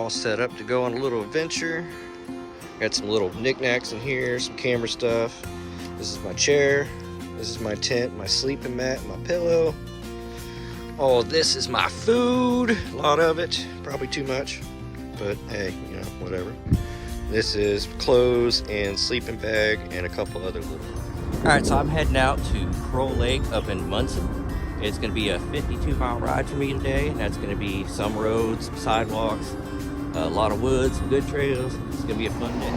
all set up to go on a little adventure. Got some little knickknacks in here, some camera stuff. This is my chair. This is my tent, my sleeping mat, my pillow. Oh, this is my food. A lot of it, probably too much, but hey, you know, whatever. This is clothes and sleeping bag and a couple other little. All right, so I'm heading out to Krul Lake up in Munson. It's gonna be a 52-mile ride for me today, and that's gonna be some roads, some sidewalks, a lot of woods, some good trails. It's gonna be a fun day.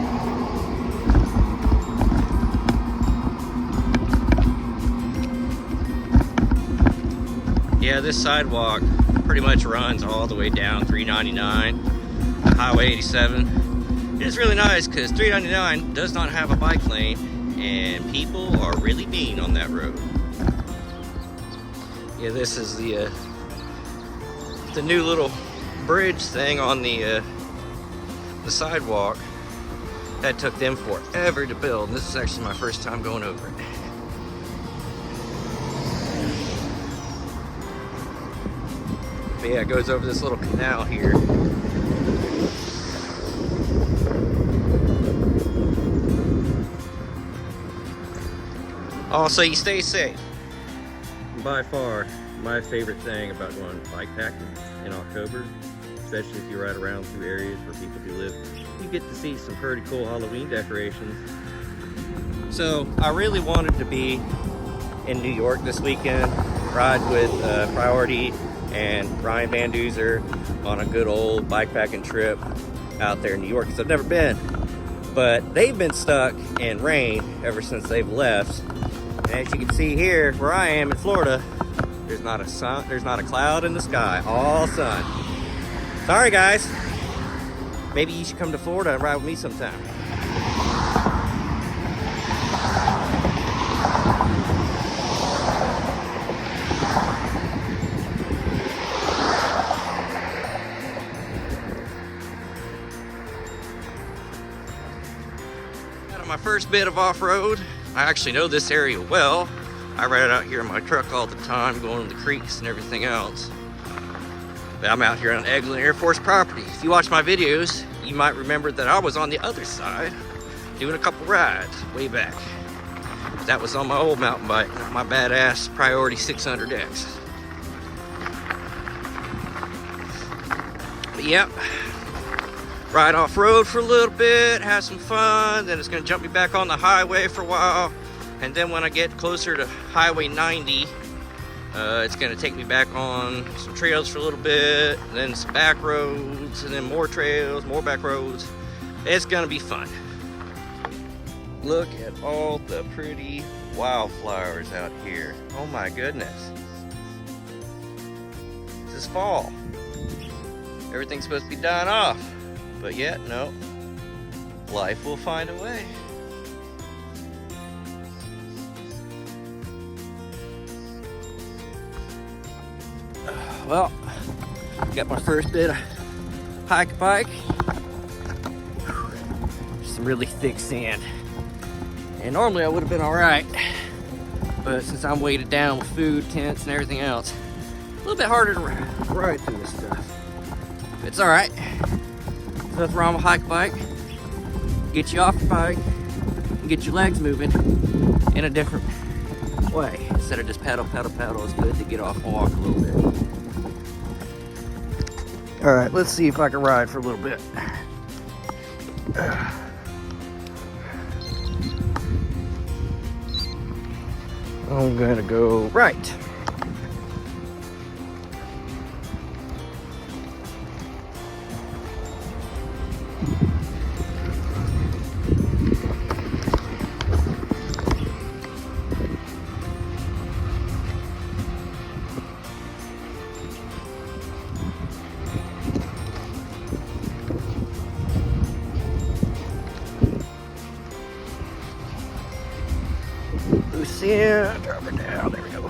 Yeah, this sidewalk pretty much runs all the way down 399, Highway 87. It's really nice because 399 does not have a bike lane, and people are really mean on that road. Yeah, this is the new little bridge thing on the sidewalk. That took them forever to build, and this is actually my first time going over it. But yeah, it goes over this little canal here. Also, you stay safe. By far, my favorite thing about going bikepacking in October, especially if you ride around through areas where people do live, you get to see some pretty cool Halloween decorations. So I really wanted to be in New York this weekend, ride with Priority and Ryan Van Duzer on a good old bikepacking trip out there in New York, because I've never been. But they've been stuck in rain ever since they've left. And as you can see here, where I am in Florida, there's not a cloud in the sky, all sun. Sorry guys, maybe you should come to Florida and ride with me sometime. My first bit of off-road. I actually know this area well. I ride out here in my truck all the time, going to the creeks and everything else. But I'm out here on Eglin Air Force property. If you watch my videos, you might remember that I was on the other side doing a couple rides way back. That was on my old mountain bike, not my badass Priority 600X. But yep. Ride off-road for a little bit, have some fun, then it's gonna jump me back on the highway for a while, and then when I get closer to Highway 90, it's gonna take me back on some trails for a little bit, then some back roads, and then more trails, more back roads. It's gonna be fun. Look at all the pretty wildflowers out here. Oh my goodness. This is fall. Everything's supposed to be dying off. But yet, no, life will find a way. Well, got my first bit of hike bike. Some really thick sand. And normally I would have been all right, but since I'm weighted down with food, tents, and everything else, a little bit harder to ride through this stuff. But it's all right. Nothing wrong with a hike bike. Get you off your bike and get your legs moving in a different way. Instead of just pedal, pedal, pedal, it's good to get off and walk a little bit. All right, let's see if I can ride for a little bit. I'm gonna go right. Loose in, drop it down, there we go.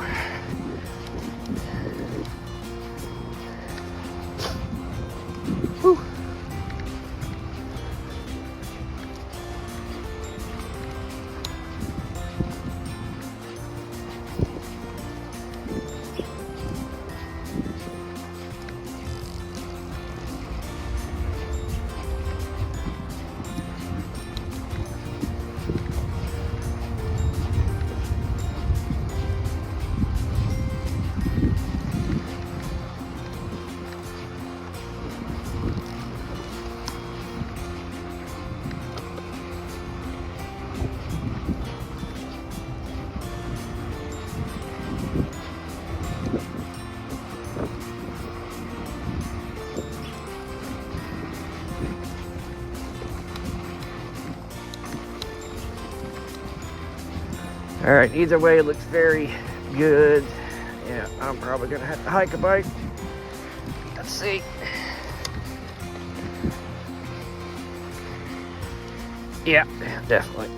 All right, either way, it looks very good. Yeah, I'm probably gonna have to hike a bike. Let's see. Yeah, definitely.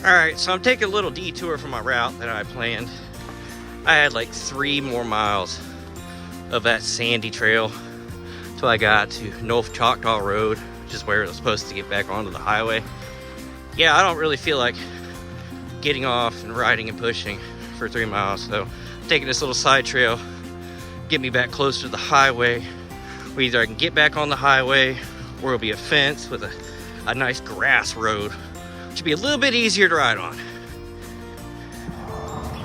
All right, so I'm taking a little detour from my route that I planned. I had like 3 more miles of that sandy trail till I got to North Choctaw Road, which is where I was supposed to get back onto the highway. Yeah, I don't really feel like getting off and riding and pushing for 3 miles, so I'm taking this little side trail, get me back closer to the highway, where either I can get back on the highway or it'll be a fence with a nice grass road, which will be a little bit easier to ride on.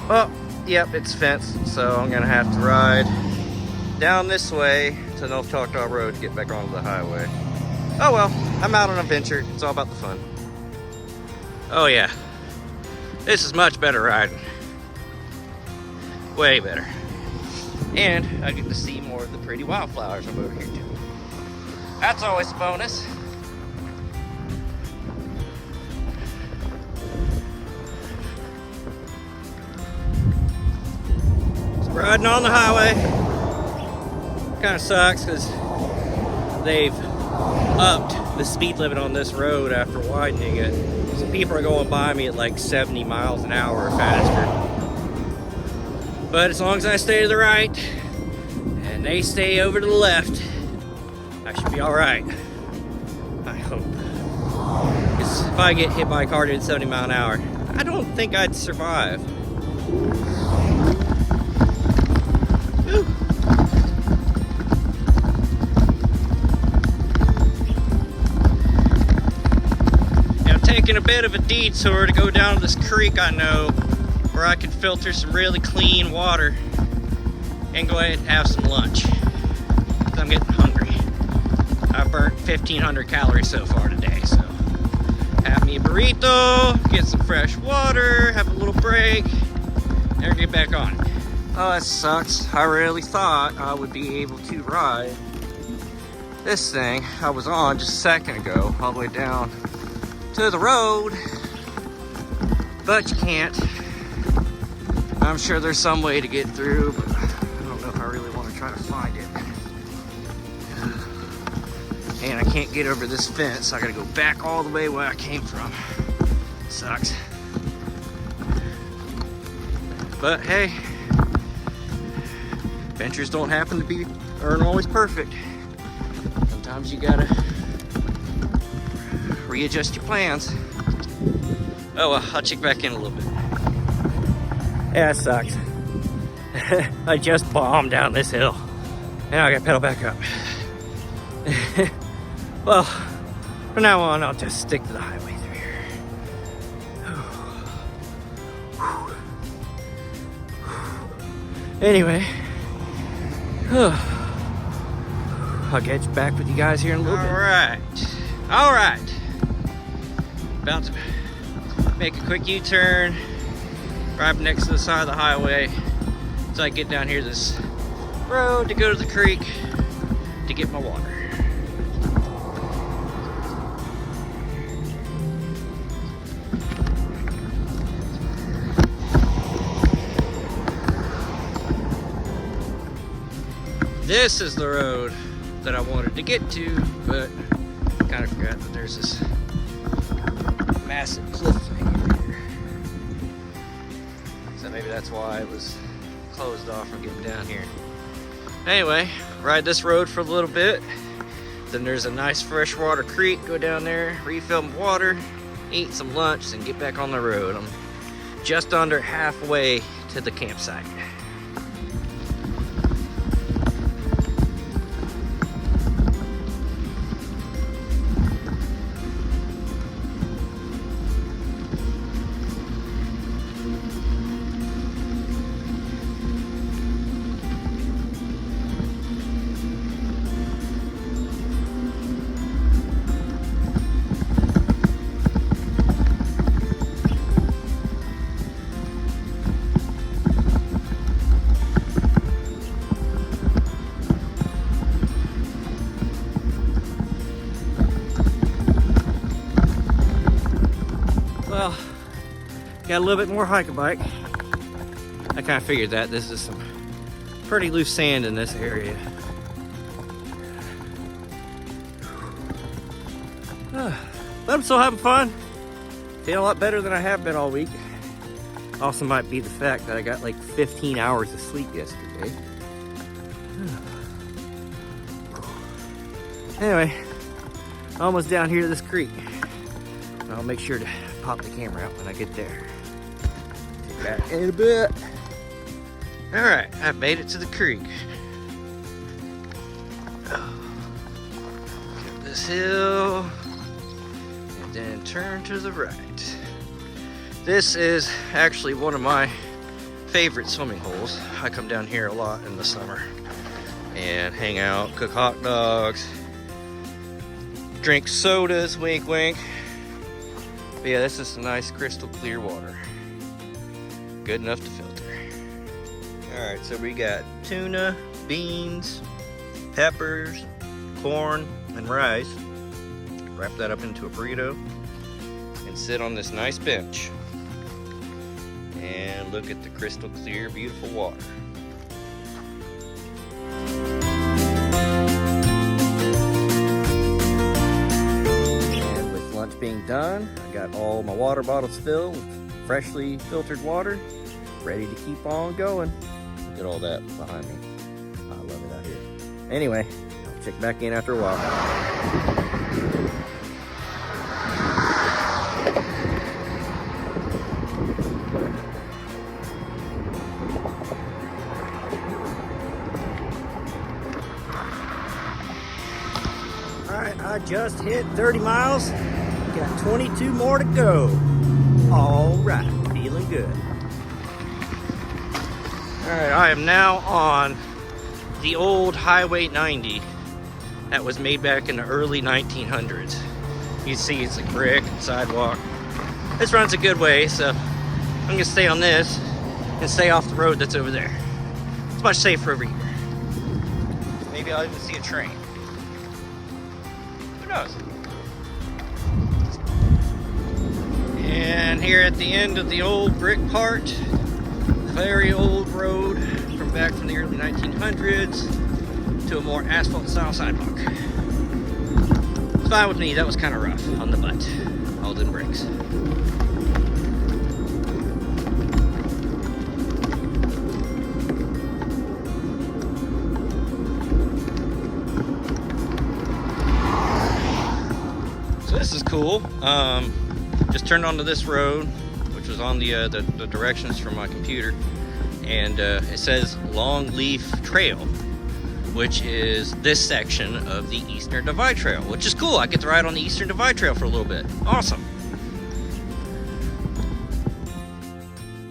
Oh, yep, it's fenced, so I'm gonna have to ride down this way to North Choctaw Road to get back onto the highway. Oh well, I'm out on a venture. It's all about the fun. Oh yeah, this is much better riding. Way better. And I get to see more of the pretty wildflowers I'm over here too. That's always a bonus. So riding on the highway kind of sucks because they've upped the speed limit on this road after widening it. So people are going by me at like 70 miles an hour or faster. But as long as I stay to the right and they stay over to the left, I should be all right. I hope. Because if I get hit by a car at 70 miles an hour, I don't think I'd survive. Whew. Now, I'm taking a bit of a detour to go down to this creek I know, where I can filter some really clean water and go ahead and have some lunch. I'm getting hungry. I burnt 1,500 calories so far today, so have me a burrito, get some fresh water, have a little break, and get back on it. Oh, that sucks. I really thought I would be able to ride this thing I was on just a second ago, all the way down to the road, but you can't. I'm sure there's some way to get through, but I don't know if I really want to try to find it. And I can't get over this fence. I gotta go back all the way where I came from. Sucks. But hey, adventures don't happen to be, aren't always perfect. Sometimes you gotta readjust your plans. Oh well, I'll check back in a little bit. Yeah, it sucks. I just bombed down this hill. Now I gotta pedal back up. Well, from now on, I'll just stick to the highway through here. Anyway, I'll get back with you guys here in a little bit. All right. About to make a quick U-turn. Right next to the side of the highway, so I get down here this road to go to the creek to get my water. This is the road that I wanted to get to, but I kind of forgot that there's this massive cliff thing over here. So maybe that's why it was closed off from getting down here. Anyway, ride this road for a little bit. Then there's a nice freshwater creek. Go down there, refill my water, eat some lunch, and get back on the road. I'm just under halfway to the campsite. got a little bit more hike a bike. I kind of figured that. This is some pretty loose sand in this area. But I'm still having fun. Feeling a lot better than I have been all week. Also might be the fact that I got like 15 hours of sleep yesterday. Anyway, almost down here to this creek. I'll make sure to pop the camera out when I get there. See that in a bit. All right, I've made it to the creek. Get this hill, and then turn to the right. This is actually one of my favorite swimming holes. I come down here a lot in the summer and hang out, cook hot dogs, drink sodas, wink wink. But yeah, this is some nice crystal clear water. Good enough to filter. All right, so we got tuna, beans, peppers, corn, and rice. Wrap that up into a burrito and sit on this nice bench and look at the crystal clear, beautiful water. And with lunch being done, I got all my water bottles filled with freshly filtered water, ready to keep on going. Look at all that behind me. I love it out here. Anyway, I'll check back in after a while. Alright, I just hit 30 miles. Got 22 more to go. Alright, feeling good. Alright, I am now on the old Highway 90 that was made back in the early 1900s. You see it's a brick sidewalk. This runs a good way, so I'm gonna stay on this and stay off the road that's over there. It's much safer over here. Maybe I'll even see a train. Who knows? And here at the end of the old brick part, very old road from back from the early 1900s to a more asphalt style sidewalk. It's fine with me, that was kind of rough on the butt. All them bricks. So this is cool. Just turned onto this road, which was on the directions from my computer, and it says Longleaf Trail, which is this section of the Eastern Divide Trail, which is cool. I get to ride on the Eastern Divide Trail for a little bit. Awesome.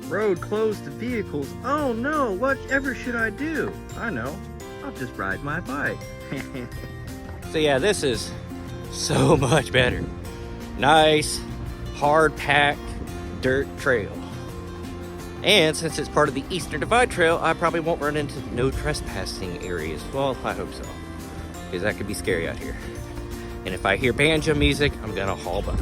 Road closed to vehicles. Oh no, whatever should I do? I know, I'll just ride my bike. So yeah, this is so much better. Nice, hard-packed dirt trail. And since it's part of the Eastern Divide Trail, I probably won't run into no trespassing areas. Well, I hope so, because that could be scary out here. And if I hear banjo music, I'm gonna haul butt.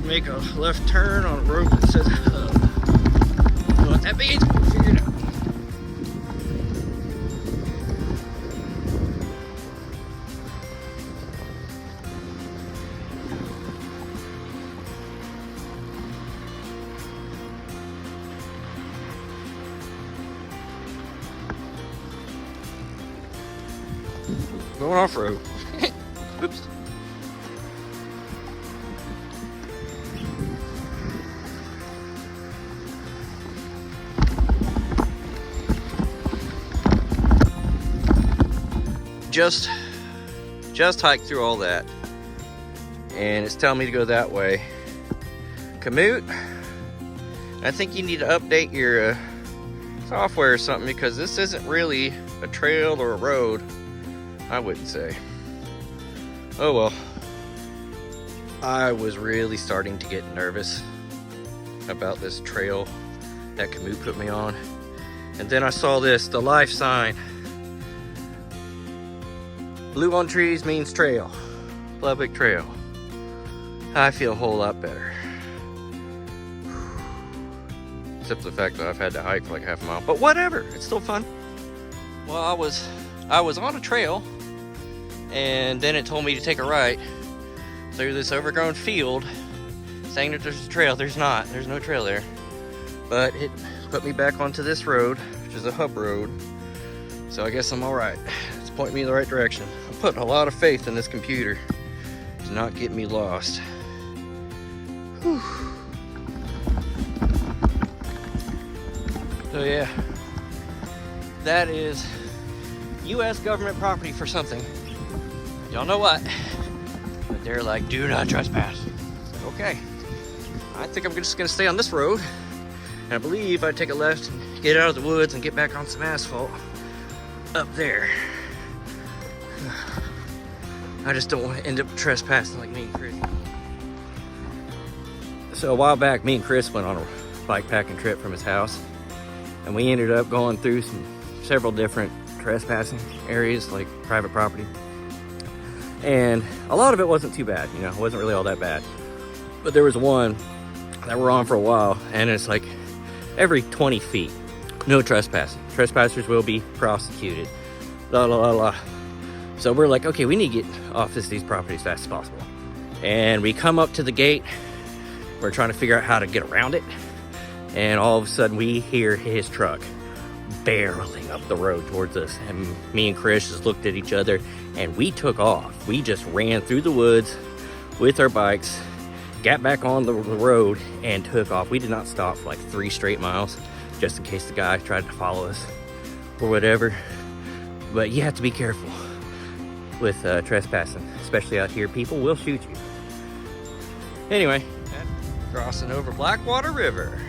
Make a left turn on a road that says hub. I don't know what that means, we'll figure it out. Going off road. Oops. Just hiked through all that. And it's telling me to go that way. Commute. I think you need to update your software or something, because this isn't really a trail or a road, I wouldn't say. Oh well. I was really starting to get nervous about this trail that Commute put me on. And then I saw this, the life sign. Blue on trees means trail. Public trail. I feel a whole lot better. Except for the fact that I've had to hike for like half a mile. But whatever, it's still fun. Well, I was on a trail, and then it told me to take a right through this overgrown field, saying that there's a trail. There's not. There's no trail there. But it put me back onto this road, which is a hub road. So I guess I'm all right. It's pointing me in the right direction. I'm putting a lot of faith in this computer to not get me lost. Whew. So yeah, that is U.S. government property for something. Y'all know what? But they're like, do not trespass. Okay, I think I'm just gonna stay on this road. And I believe I take a left and get out of the woods and get back on some asphalt up there. I just don't want to end up trespassing like me and Chris. So a while back, me and Chris went on a bikepacking trip from his house. And we ended up going through several different trespassing areas, like private property. And a lot of it wasn't too bad, you know, it wasn't really all that bad. But there was one that we're on for a while, and it's like every 20 feet, no trespassing. Trespassers will be prosecuted. La la la la. So we're like, okay, we need to get off these properties as fast as possible. And we come up to the gate. We're trying to figure out how to get around it. And all of a sudden we hear his truck barreling up the road towards us. And me and Chris just looked at each other and we took off. We just ran through the woods with our bikes, got back on the road and took off. We did not stop for like 3 straight miles, just in case the guy tried to follow us or whatever. But you have to be careful with trespassing, especially out here. People will shoot you. Anyway, crossing over Blackwater River.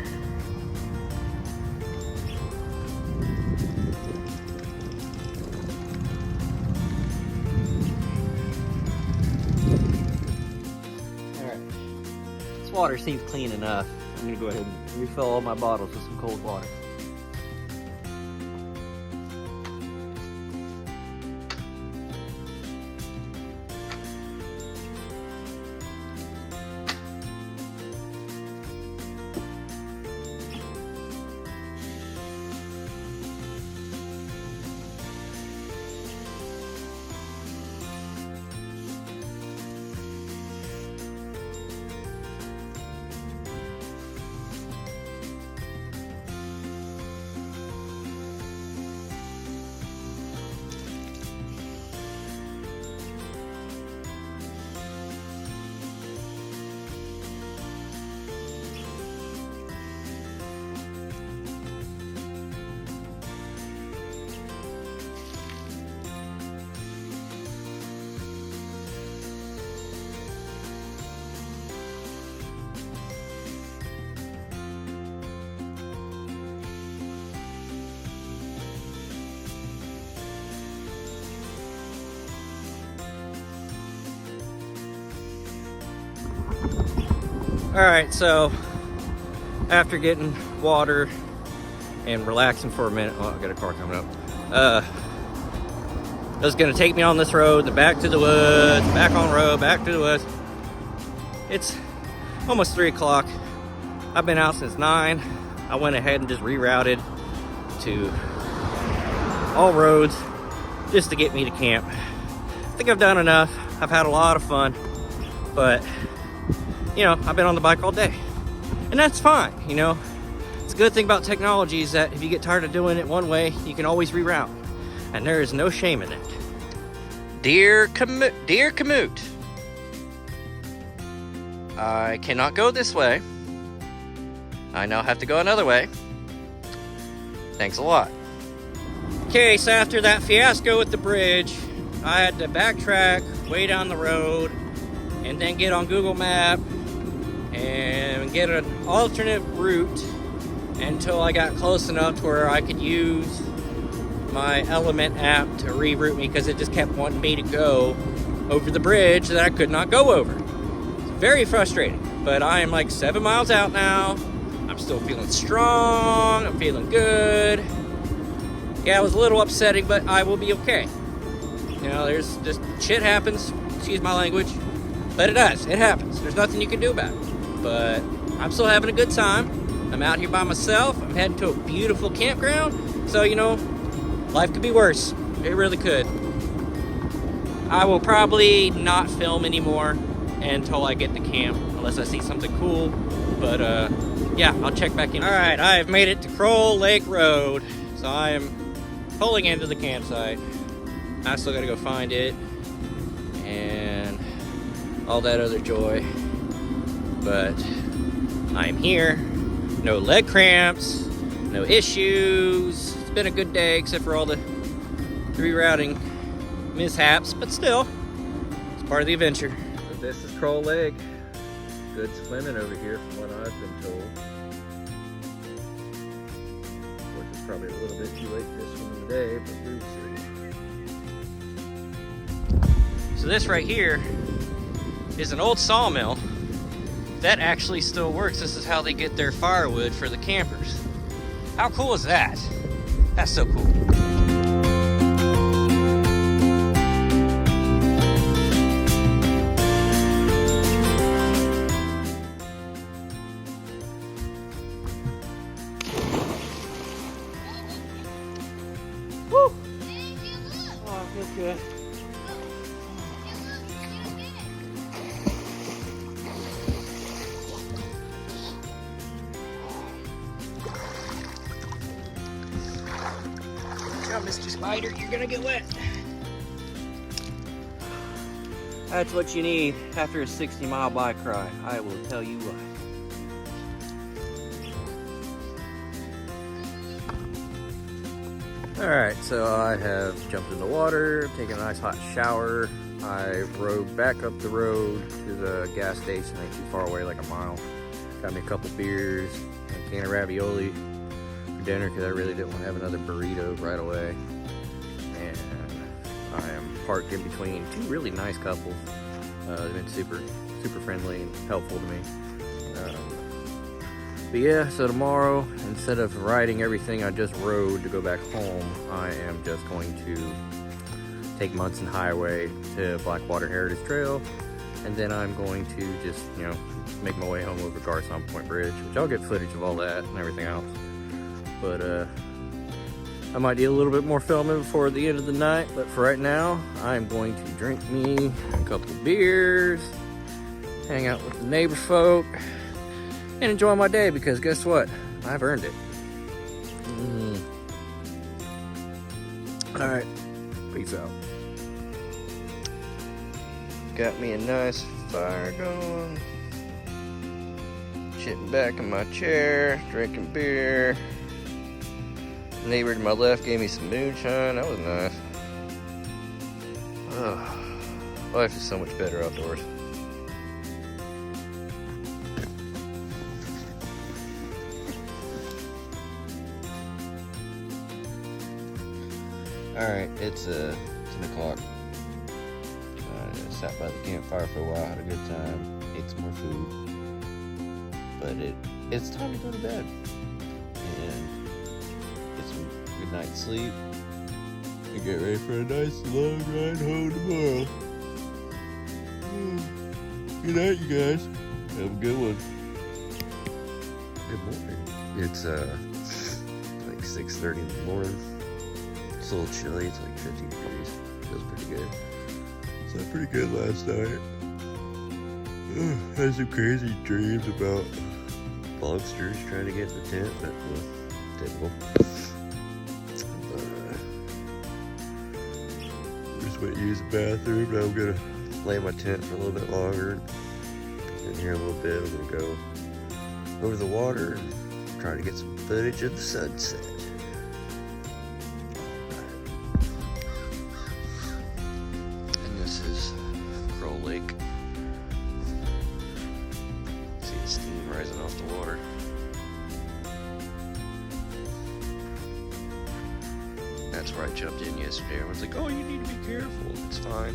Water seems clean enough. I'm gonna go ahead and refill all my bottles with some cold water. Alright, so after getting water and relaxing for a minute, oh, I got a car coming up. It was gonna take me on this road, then back to the woods, back on road, back to the woods. It's almost 3 o'clock. I've been out since 9. I went ahead and just rerouted to all roads just to get me to camp. I think I've done enough. I've had a lot of fun, but you know, I've been on the bike all day, and that's fine. You know, it's a good thing about technology is that if you get tired of doing it one way, you can always reroute, and there is no shame in it. Dear Commute, I cannot go this way. I now have to go another way. Thanks a lot. Okay, so after that fiasco with the bridge, I had to backtrack way down the road, and then get on Google Map and get an alternate route until I got close enough to where I could use my Element app to reroute me, because it just kept wanting me to go over the bridge that I could not go over. It's very frustrating, but I am like 7 miles out now. I'm still feeling strong. I'm feeling good. Yeah, it was a little upsetting, but I will be okay. You know, there's just shit happens. Excuse my language, but it does. It happens. There's nothing you can do about it. But I'm still having a good time. I'm out here by myself. I'm heading to a beautiful campground. So, you know, life could be worse. It really could. I will probably not film anymore until I get to camp, unless I see something cool. But, yeah, I'll check back in. All right, I have made it to Krul Lake Road. So I am pulling into the campsite. I still gotta go find it and all that other joy. But I am here. No leg cramps, no issues. It's been a good day, except for all the rerouting mishaps, but still, it's part of the adventure. So this is Krul Lake. Good swimming over here from what I've been told. Of course, it's probably a little bit too late for this one today, but we'll see. So this right here is an old sawmill that actually still works. This is how they get their firewood for the campers. How cool is that? That's so cool. Woo! Oh, it feels good. Mr. Spider, you're gonna get wet. That's what you need after a 60-mile bike ride. I will tell you what. Alright, so I have jumped in the water, taken a nice hot shower. I rode back up the road to the gas station, ain't too far away, like a mile. Got me a couple beers and a can of ravioli for dinner, because I really didn't want to have another burrito right away. And I am parked in between two really nice couples. They've been super friendly and helpful to me. But yeah, so tomorrow, instead of riding everything I just rode to go back home, I am just going to take Munson Highway to Blackwater Heritage Trail, and then I'm going to just, you know, make my way home over Garcon Point Bridge, which I'll get footage of all that and everything else. But I might do a little bit more filming before the end of the night, but for right now, I'm going to drink me a couple of beers, hang out with the neighbor folk, and enjoy my day, because guess what? I've earned it. Alright, peace out. Got me a nice fire going. Sitting back in my chair, drinking beer. The neighbor to my left gave me some moonshine. That was nice. Life is so much better outdoors. Alright, it's 10 o'clock. I sat by the campfire for a while, had a good time, ate some more food. But it's time to go to bed and get some good night's sleep and get ready for a nice long ride home tomorrow. Good night, you guys. Have a good one. Good morning. It's like 6:30 in the morning. It's a little chilly. It's like 15 degrees. Feels pretty good. Slept pretty good last night. Had some crazy dreams about monsters trying to get in the tent, but typical. Just went to use the bathroom. Now I'm gonna lay my tent for a little bit longer. In here a little bit, I'm gonna go over the water and try to get some footage of the sunset. And this is rising off the water. That's where I jumped in yesterday. Everyone's like, oh, you need to be careful. It's fine.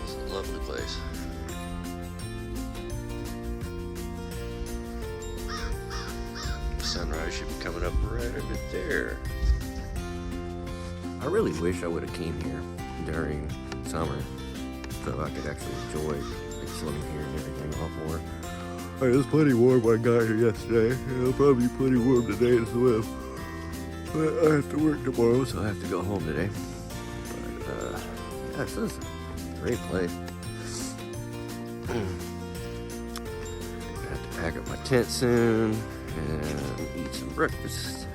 It's a lovely place. Sunrise should be coming up right over there. I really wish I would have came here during summer so I could actually enjoy like swimming here and everything a lot more. It was plenty warm when I got here yesterday. It'll probably be plenty warm today to swim. But I have to work tomorrow, so I have to go home today. But yeah, this is a great place. I have to pack up my tent soon and eat some breakfast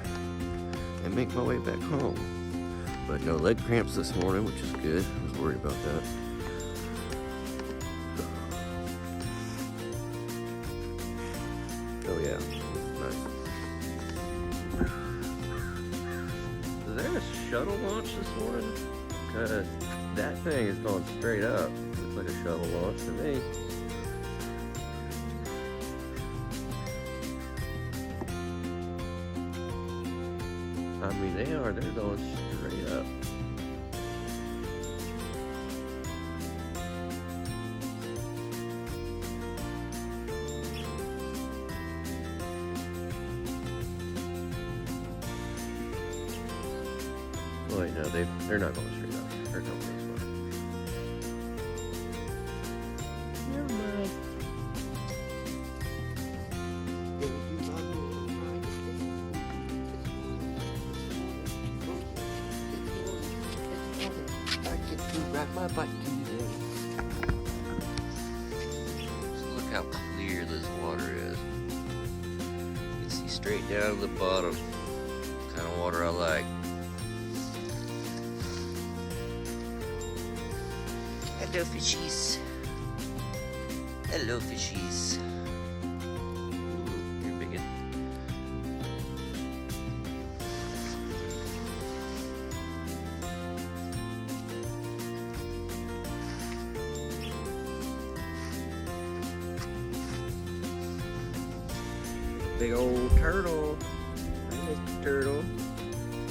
and make my way back home. But no leg cramps this morning, which is good. I was worried about that. Oh yeah, nice. Is there a shuttle launch this morning? Because that thing is going straight up. Looks like a shuttle launch to me. I mean, they're going straight up. Oh wait, no, they're not going straight up. They're going this way. Never mind. Ride my bike today. So look how clear this water is. You can see straight down to the bottom. The kind of water I like. Hello, fishies. Hello, fishies. Ooh, you're big. Big old turtle. Hey, Mr. Turtle.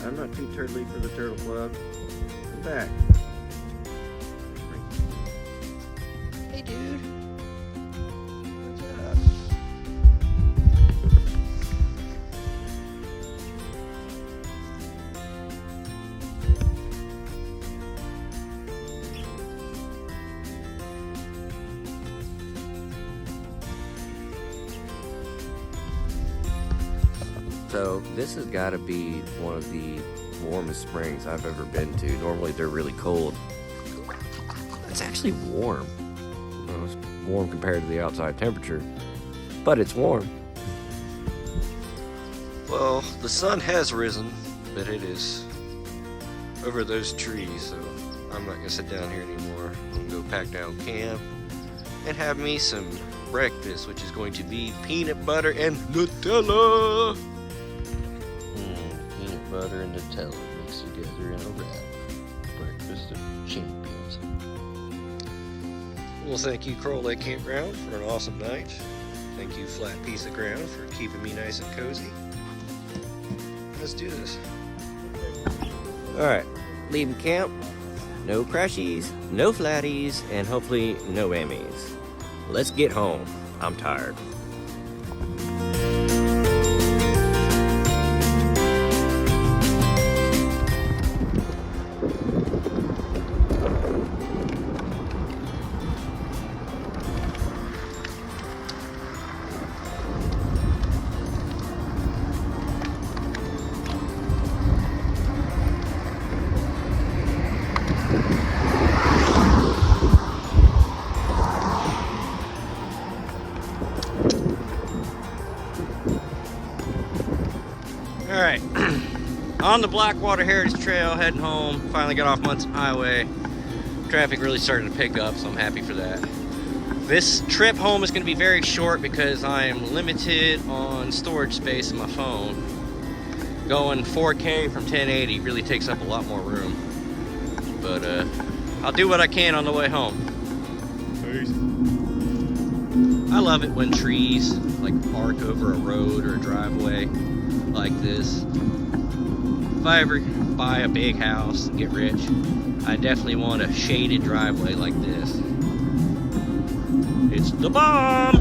I'm not too turtly for the turtle club. Come back. Hey, dude. What's up? So this has got to be one of the warmest springs I've ever been to. Normally they're really cold. It's actually warm. Well, it's warm compared to the outside temperature, but it's warm. Well, the sun has risen, but it is over those trees, so I'm not gonna sit down here anymore. I'm gonna go pack down camp and have me some breakfast, which is going to be peanut butter and Nutella. Peanut butter and Nutella mixed together in a wrap. Breakfast of champions. Well, thank you, Krul Lake Campground, for an awesome night. Thank you, Flat Piece of Ground, for keeping me nice and cozy. Let's do this. Alright, leaving camp. No crashies, no flatties, and hopefully no whammies. Let's get home. I'm tired. Alright, on the Blackwater Heritage Trail, heading home. Finally got off Munson Highway. Traffic really started to pick up, so I'm happy for that. This trip home is going to be very short because I am limited on storage space in my phone. Going 4K from 1080 really takes up a lot more room. But I'll do what I can on the way home. Peace. I love it when trees like park over a road or a driveway like this. If I ever buy a big house and get rich, I definitely want a shaded driveway like this. It's the bomb!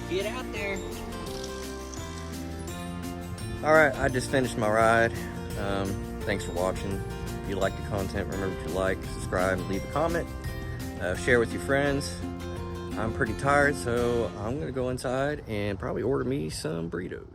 Get out there. Alright, I just finished my ride. Thanks for watching. If you like the content, remember to like, subscribe, and leave a comment. Share with your friends. I'm pretty tired, so I'm gonna go inside and probably order me some burritos.